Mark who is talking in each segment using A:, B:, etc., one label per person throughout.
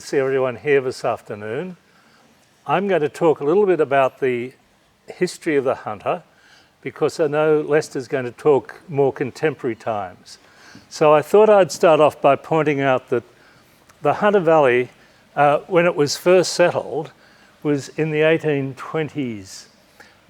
A: to see everyone here this afternoon. I'm going to talk a little bit about the history of the hunter, because I know Lester's going to talk more contemporary times. So I thought I'd start off by pointing out that the Hunter Valley, when it was first settled, was in the 1820s.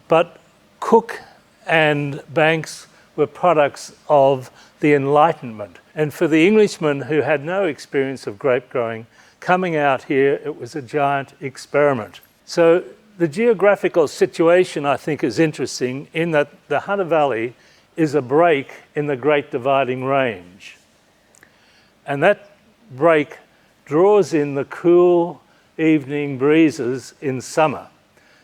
A: But Cook and Banks were products of the Enlightenment. And for the Englishmen who had no experience of grape growing, coming out here, it was a giant experiment. So the geographical situation, I think, is interesting in that the Hunter Valley is a break in the Great Dividing Range. And that break draws in the cool evening breezes in summer.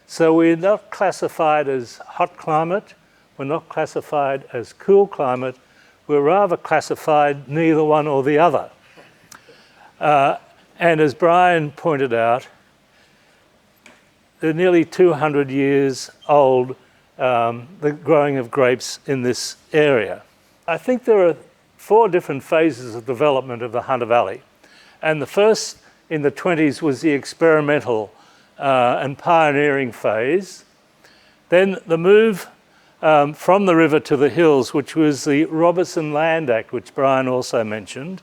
A: So we're not classified as hot climate, we're not classified as cool climate, we're rather classified neither one or the other. And as Brian pointed out, they're nearly 200 years old, the growing of grapes in this area. I think there are 4 different phases of development of the Hunter Valley. And the first in the 20s was the experimental and pioneering phase. Then the move from the river to the hills, which was the Robertson Land Act, which Brian also mentioned.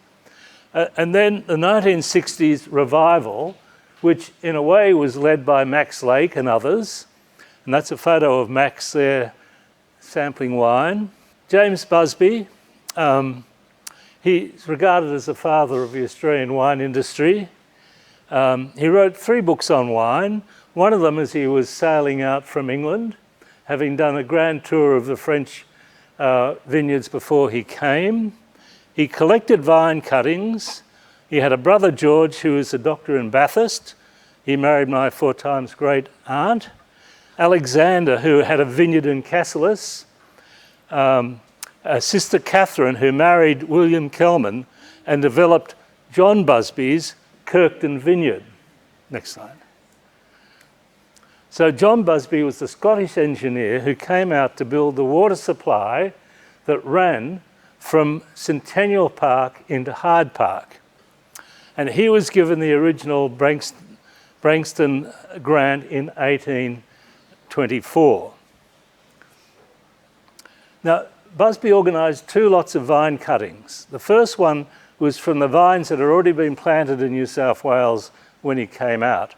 A: And then the 1960s revival, which in a way was led by Max Lake and others. And that's a photo of Max there sampling wine. James Busby, he's regarded as the father of the Australian wine industry. He wrote 3 books on wine. One of them as he was sailing out from England, having done a grand tour of the French vineyards before he came. He collected vine cuttings. He had a brother, George, who was a doctor in Bathurst. He married my 4 times great aunt. Alexander, who had a vineyard in Cassilis. Sister Catherine, who married William Kelman and developed John Busby's Kirkton Vineyard. Next slide. So John Busby was the Scottish engineer who came out to build the water supply that ran from Centennial Park into Hyde Park. And he was given the original Branxton grant in 1824. Now, Busby organised 2 lots of vine cuttings. The first one was from the vines that had already been planted in New South Wales when he came out.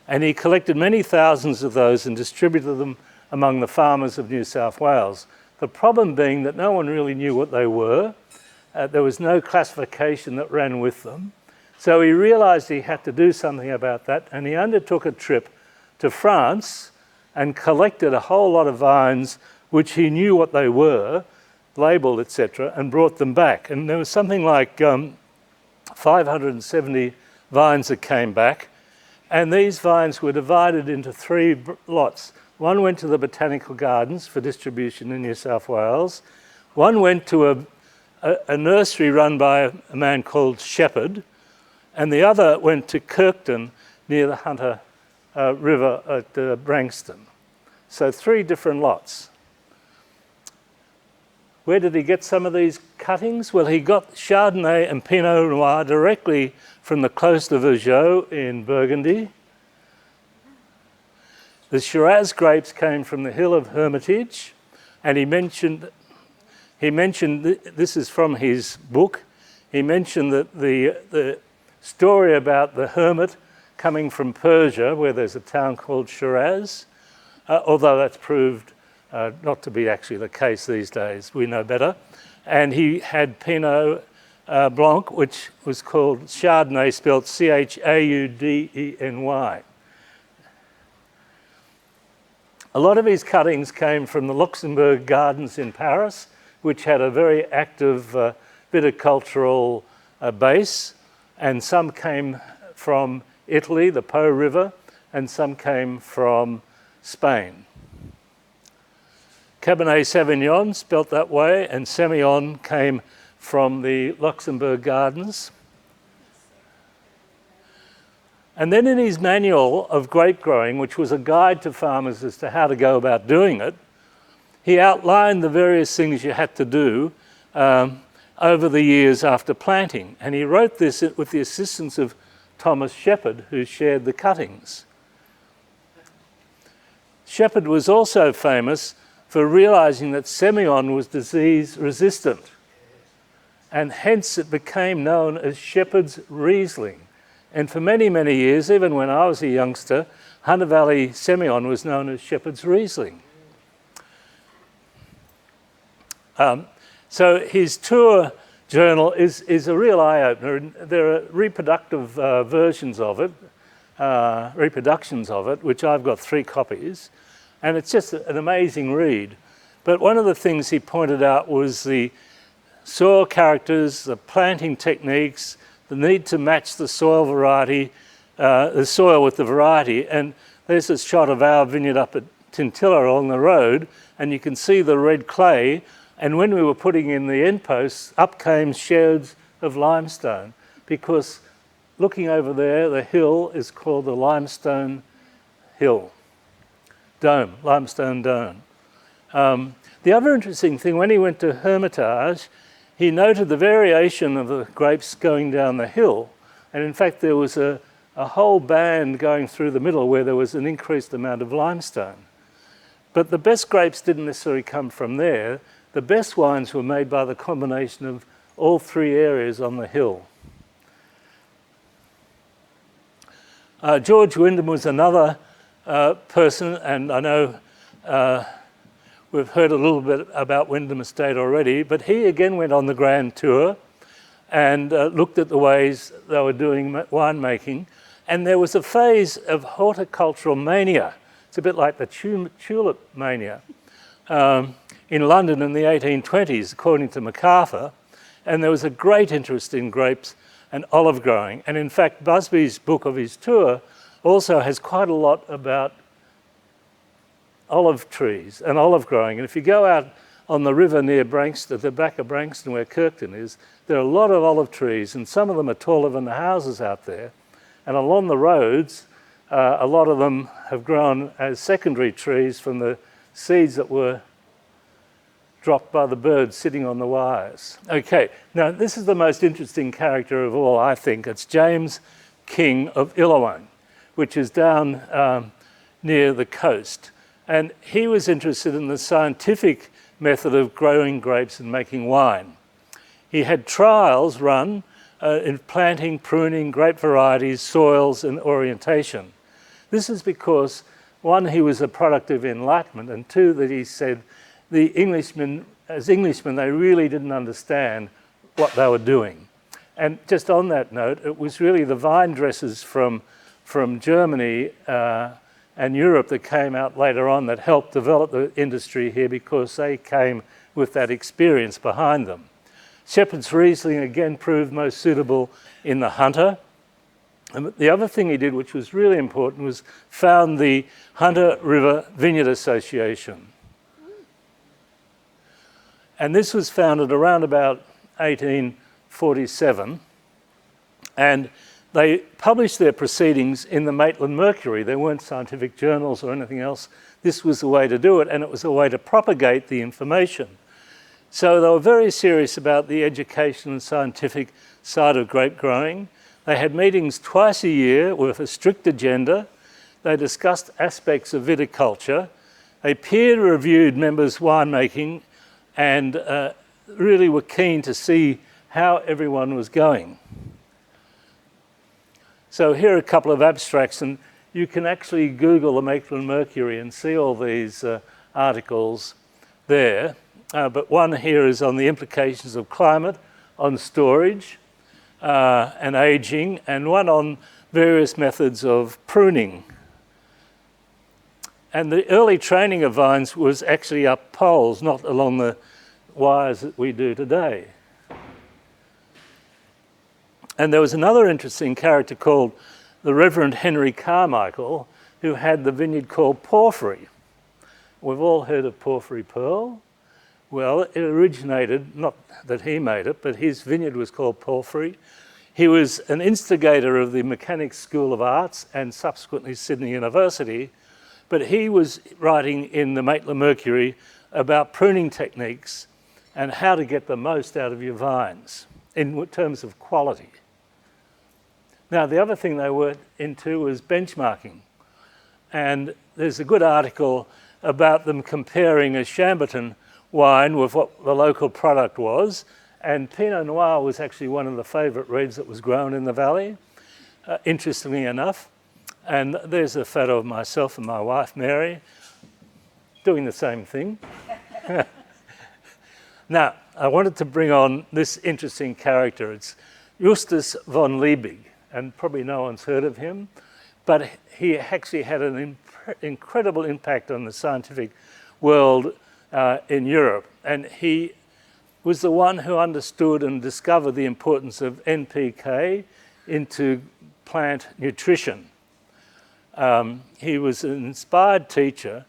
A: And he collected many thousands of those and distributed them among the farmers of New South Wales. The problem being that no one really knew what they were. There was no classification that ran with them. So he realised he had to do something about that, and he undertook a trip to France and collected a whole lot of vines which he knew what they were, labelled, etc., and brought them back. And there was something like 570 vines that came back. And these vines were divided into 3 lots. One went to the Botanical Gardens for distribution in New South Wales. One went to a nursery run by a man called Shepherd. And the other went to Kirkton near the Hunter River at Branxton. So 3 different lots. Where did he get some of these cuttings? Well, he got Chardonnay and Pinot Noir directly from the Clos de Vougeot in Burgundy. The Shiraz grapes came from the hill of Hermitage, and he mentioned, this is from his book, he mentioned that the story about the hermit coming from Persia, where there's a town called Shiraz, although that's proved not to be actually the case these days, we know better. And he had Pinot Blanc, which was called Chardonnay, spelled Chaudeny. A lot of his cuttings came from the Luxembourg Gardens in Paris, which had a very active viticultural base, and some came from Italy, the Po River, and some came from Spain. Cabernet Sauvignon, spelt that way, and Semillon came from the Luxembourg Gardens. And then in his manual of grape growing, which was a guide to farmers as to how to go about doing it, he outlined the various things you had to do over the years after planting. And he wrote this with the assistance of Thomas Shepherd, who shared the cuttings. Shepherd was also famous for realising that Semillon was disease resistant, and hence it became known as Shepherd's Riesling. And for many, many years, even when I was a youngster, Hunter Valley Semillon was known as Shepherd's Riesling. So his tour journal is a real eye-opener. And there are reproductive versions of it, reproductions of it, which I've got 3 copies, and it's just an amazing read. But one of the things he pointed out was the soil characters, the planting techniques, the need to match the soil variety, the soil with the variety. And there's a shot of our vineyard up at Tintilla along the road, and you can see the red clay. And when we were putting in the end posts, up came sheds of limestone, because looking over there, the hill is called the Limestone Hill. Dome, limestone dome. The other interesting thing, when he went to Hermitage, he noted the variation of the grapes going down the hill. And in fact, there was a whole band going through the middle where there was an increased amount of limestone. But the best grapes didn't necessarily come from there. The best wines were made by the combination of all 3 areas on the hill. George Wyndham was another person, and I know we've heard a little bit about Wyndham Estate already, but he again went on the grand tour and looked at the ways they were doing winemaking. And there was a phase of horticultural mania. It's a bit like the tulip mania in London in the 1820s, according to MacArthur. And there was a great interest in grapes and olive growing. And in fact, Busby's book of his tour also has quite a lot about olive trees and olive growing. And if you go out on the river near Branxton, at the back of Branxton where Kirkton is, there are a lot of olive trees, and some of them are taller than the houses out there. And along the roads, a lot of them have grown as secondary trees from the seeds that were dropped by the birds sitting on the wires. Okay, now this is the most interesting character of all, I think. It's James King of Illawong, which is down near the coast. And he was interested in the scientific method of growing grapes and making wine. He had trials run in planting, pruning, grape varieties, soils, and orientation. This is because, 1, he was a product of Enlightenment, and 2, that he said the Englishmen, as Englishmen, they really didn't understand what they were doing. And just on that note, it was really the vine dressers from Germany and Europe that came out later on that helped develop the industry here, because they came with that experience behind them. Shepherd's Riesling again proved most suitable in the Hunter. And the other thing he did, which was really important, was found the Hunter River Vineyard Association. And this was founded around about 1847. And they published their proceedings in the Maitland Mercury. There weren't scientific journals or anything else. This was the way to do it, and it was a way to propagate the information. So they were very serious about the education and scientific side of grape growing. They had meetings twice a year with a strict agenda. They discussed aspects of viticulture. They peer-reviewed members' winemaking and really were keen to see how everyone was going. So here are a couple of abstracts, and you can actually Google the Maitland Mercury and see all these articles there. But one here is on the implications of climate, on storage and aging, and one on various methods of pruning. And the early training of vines was actually up poles, not along the wires that we do today. And there was another interesting character called the Reverend Henry Carmichael, who had the vineyard called Porphyry. We've all heard of Porphyry Pearl. Well, it originated, not that he made it, but his vineyard was called Porphyry. He was an instigator of the Mechanics School of Arts and subsequently Sydney University, but he was writing in the Maitland Mercury about pruning techniques and how to get the most out of your vines in terms of quality. Now, the other thing they were into was benchmarking. And there's a good article about them comparing a Chambertin wine with what the local product was. And Pinot Noir was actually one of the favourite reds that was grown in the valley, interestingly enough. And there's a photo of myself and my wife, Mary, doing the same thing. Now, I wanted to bring on this interesting character. It's Justus von Liebig, and probably no one's heard of him, but he actually had an incredible impact on the scientific world in Europe. And he was the one who understood and discovered the importance of NPK into plant nutrition. He was an inspired teacher.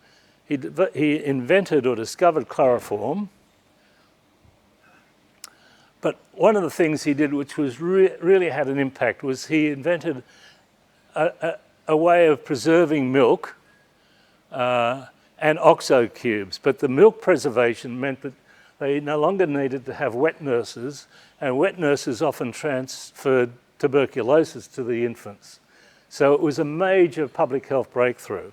A: He invented or discovered chloroform. But one of the things he did, which was really had an impact, was he invented a way of preserving milk and OXO cubes. But the milk preservation meant that they no longer needed to have wet nurses, and wet nurses often transferred tuberculosis to the infants. So it was a major public health breakthrough.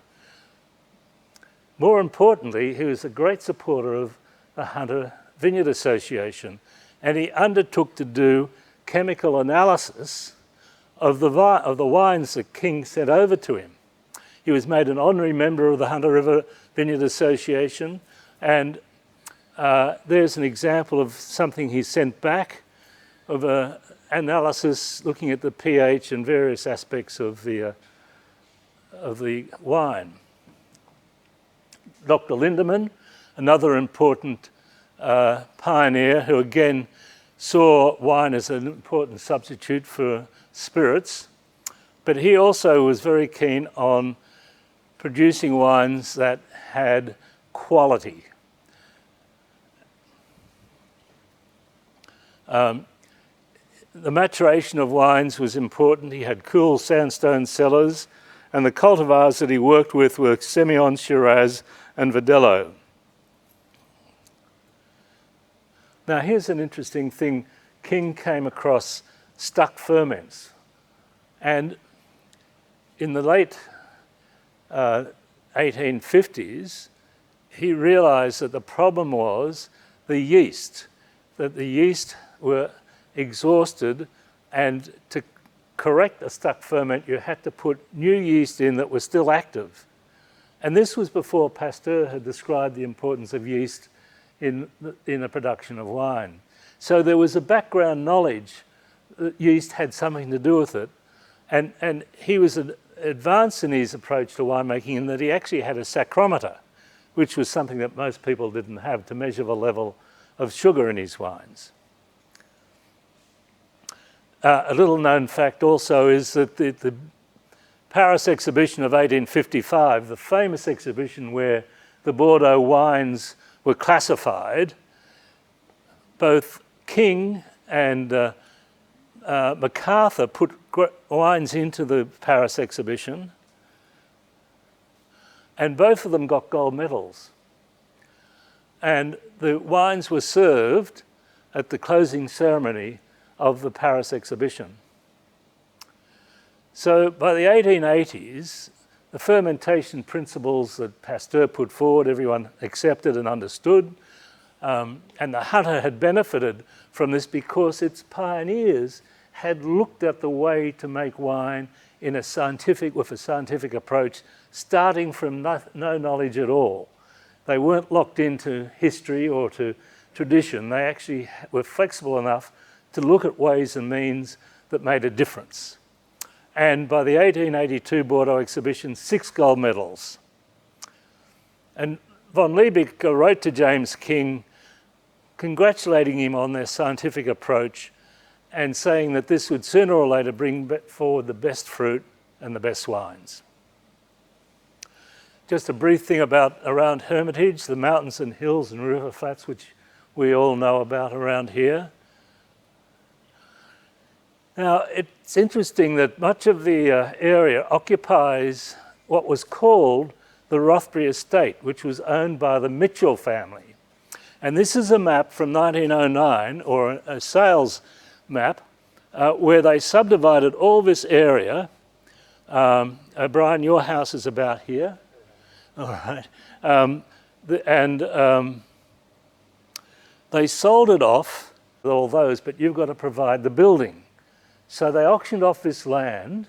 A: More importantly, he was a great supporter of the Hunter Vineyard Association, and he undertook to do chemical analysis of the wines that King sent over to him. He was made an honorary member of the Hunter River Vineyard Association, and there's an example of something he sent back, of an analysis looking at the pH and various aspects of the wine. Dr. Lindemann, another important pioneer who again saw wine as an important substitute for spirits, but he also was very keen on producing wines that had quality. The maturation of wines was important. He had cool sandstone cellars, and the cultivars that he worked with were Semillon, Shiraz, and Verdelho. Now, here's an interesting thing. King came across stuck ferments, and in the late 1850s, he realized that the problem was the yeast, that the yeast were exhausted, and to correct a stuck ferment, you had to put new yeast in that was still active. And this was before Pasteur had described the importance of yeast in the production of wine. So there was a background knowledge that yeast had something to do with it, and he was advanced in his approach to winemaking in that he actually had a sacrometer, which was something that most people didn't have to measure the level of sugar in his wines. A little known fact also is that the Paris exhibition of 1855, the famous exhibition where the Bordeaux wines were classified, both King and MacArthur put wines into the Paris exhibition, and both of them got gold medals. And the wines were served at the closing ceremony of the Paris exhibition. So by the 1880s, the fermentation principles that Pasteur put forward, everyone accepted and understood, and the Hunter had benefited from this because its pioneers had looked at the way to make wine with a scientific approach, starting from no knowledge at all. They weren't locked into history or to tradition. They actually were flexible enough to look at ways and means that made a difference. And by the 1882 Bordeaux exhibition, 6 gold medals. And von Liebig wrote to James King, congratulating him on their scientific approach and saying that this would sooner or later bring forward the best fruit and the best wines. Just a brief thing around Hermitage, the mountains and hills and river flats, which we all know about around here. Now, it's interesting that much of the area occupies what was called the Rothbury Estate, which was owned by the Mitchell family. And this is a map from 1909, or a sales map, where they subdivided all this area. Brian, your house is about here. All right. They sold it off, all those, but you've got to provide the building. So they auctioned off this land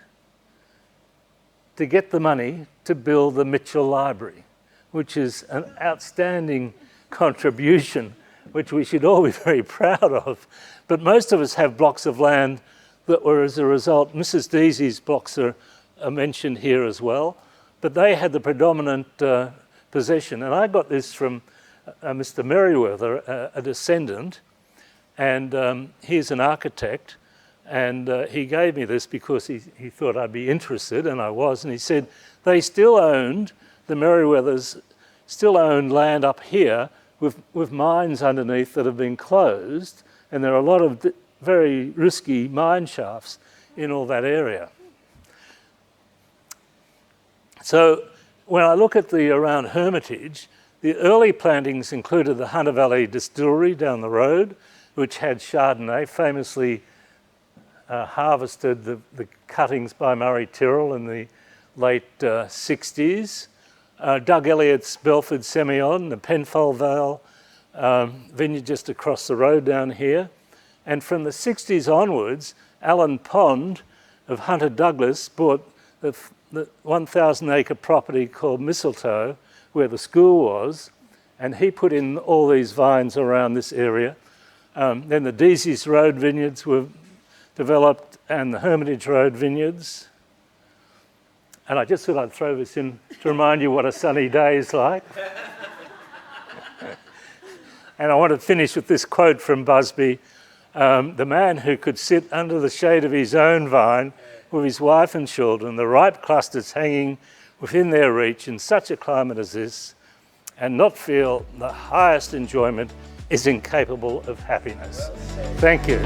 A: to get the money to build the Mitchell Library, which is an outstanding contribution, which we should all be very proud of. But most of us have blocks of land that were, as a result, Mrs. Deasy's blocks are mentioned here as well, but they had the predominant possession. And I got this from Mr. Merriweather, a descendant, and he's an architect, and he gave me this because he thought I'd be interested, and I was, and he said they still owned, the Merriweathers still owned land up here with mines underneath that have been closed, and there are a lot of very risky mine shafts in all that area. So when I look at the around Hermitage, the early plantings included the Hunter Valley Distillery down the road, which had Chardonnay, famously harvested the cuttings by Murray Tyrrell in the late 60s. Doug Elliott's Belford Semillon, the Penfold Vale vineyard just across the road down here. And from the 60s onwards, Alan Pond of Hunter Douglas bought the 1,000-acre property called Mistletoe, where the school was, and he put in all these vines around this area. Then the Deasy's Road vineyards were developed, and the Hermitage Road vineyards. And I just thought I'd throw this in to remind you what a sunny day is like. And I want to finish with this quote from Busby. The man who could sit under the shade of his own vine with his wife and children, the ripe clusters hanging within their reach in such a climate as this, and not feel the highest enjoyment, is incapable of happiness. Thank you.